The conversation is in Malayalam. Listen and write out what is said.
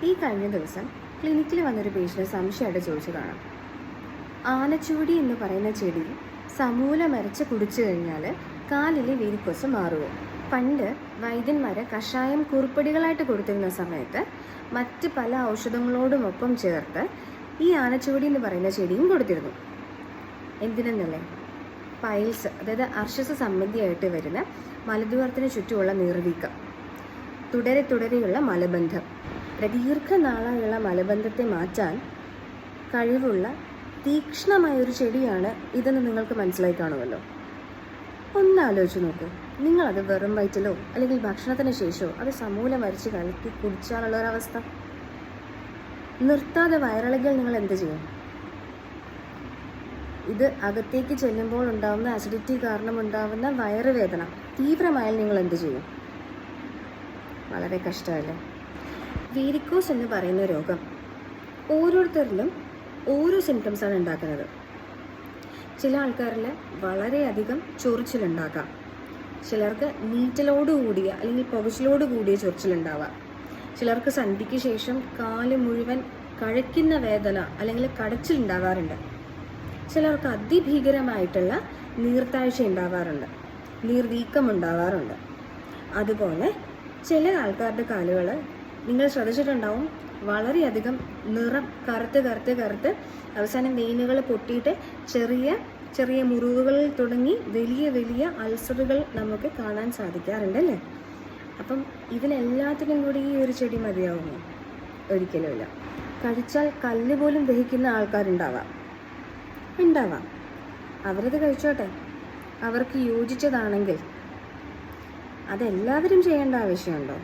ഈ കഴിഞ്ഞ ദിവസം ക്ലിനിക്കിൽ വന്നൊരു പേഷ്യൻ്റ് സംശയമായിട്ട് ചോദിച്ചതാണ്, ആനച്ചുവടി എന്ന് പറയുന്ന ചെടി സമൂലം അരച്ച് കുടിച്ചു കഴിഞ്ഞാൽ കാലിലെ വേരിക്കോസ് മാറുമോ? പണ്ട് വൈദ്യന്മാരെ കഷായം കുറുപ്പടികളായിട്ട് കൊടുത്തിരുന്ന സമയത്ത് മറ്റ് പല ഔഷധങ്ങളോടുമൊപ്പം ചേർത്ത് ഈ ആനച്ചുവടി എന്ന് പറയുന്ന ചെടിയും കൊടുത്തിരുന്നു. എന്തിനെന്നല്ലേ? പൈൽസ്, അതായത് അർശസ സംബന്ധിയായിട്ട് വരുന്ന മലദ്വാരത്തിന് ചുറ്റുമുള്ള നീർവീക്കം, തുടരെയുള്ള മലബന്ധം, ദീർഘനാളായുള്ള മലബന്ധത്തെ മാറ്റാൻ കഴിവുള്ള തീക്ഷ്ണമായൊരു ചെടിയാണ് ഇതെന്ന് നിങ്ങൾക്ക് മനസ്സിലായി കാണുമല്ലോ. ഒന്നാലോചിച്ച് നോക്കൂ, നിങ്ങളത് വെറും വയറ്റിലോ അല്ലെങ്കിൽ ഭക്ഷണത്തിന് ശേഷമോ അത് സമൂലം അരിച്ച് കലക്കി കുടിച്ചാലുള്ളൊരവസ്ഥ. നിർത്താതെ വയറിളകിയാൽ നിങ്ങൾ എന്ത് ചെയ്യും? ഇത് അകത്തേക്ക് ചെല്ലുമ്പോൾ ഉണ്ടാകുന്ന അസിഡിറ്റി കാരണം ഉണ്ടാകുന്ന വയറുവേദന തീവ്രമായാൽ നിങ്ങൾ എന്ത് ചെയ്യും? വളരെ കഷ്ടമല്ലേ? വേരിക്കോസ് എന്ന് പറയുന്ന രോഗം ഓരോരുത്തരിലും ഓരോ സിംറ്റംസാണ് ഉണ്ടാക്കുന്നത്. ചില ആൾക്കാരിൽ വളരെയധികം ചൊറിച്ചിലുണ്ടാകാം, ചിലർക്ക് നീറ്റലോടുകൂടിയ അല്ലെങ്കിൽ പുകച്ചിലോട് കൂടിയ ചൊറിച്ചിലുണ്ടാവാം, ചിലർക്ക് സന്ധിക്ക് ശേഷം കാല് മുഴുവൻ കഴയ്ക്കുന്ന വേദന അല്ലെങ്കിൽ കടച്ചിലുണ്ടാവാറുണ്ട്, ചിലർക്ക് അതിഭീകരമായിട്ടുള്ള നീർത്താഴ്ച ഉണ്ടാവാറുണ്ട്, നീർവീക്കം ഉണ്ടാവാറുണ്ട്. അതുപോലെ ചില ആൾക്കാരുടെ കാലുകൾ നിങ്ങൾ ശ്രദ്ധിച്ചിട്ടുണ്ടാവും, വളരെയധികം നിറം കറുത്ത് അവസാനം വെയിനുകൾ പൊട്ടിയിട്ട് ചെറിയ മുറിവുകളിൽ തുടങ്ങി വലിയ അൾസറുകൾ നമുക്ക് കാണാൻ സാധിക്കാറുണ്ടല്ലേ. അപ്പം ഇതിനെല്ലാത്തിനും കൂടി ഈ ഒരു ചെടി മതിയാവുമോ? ഒരിക്കലുമില്ല. കഴിച്ചാൽ കല്ല് പോലും ദഹിക്കുന്ന ആൾക്കാരുണ്ടാവാം. അവരത് കഴിച്ചോട്ടെ, അവർക്ക് യോജിച്ചതാണെങ്കിൽ. അതെല്ലാവരും ചെയ്യേണ്ട ആവശ്യമുണ്ടോ?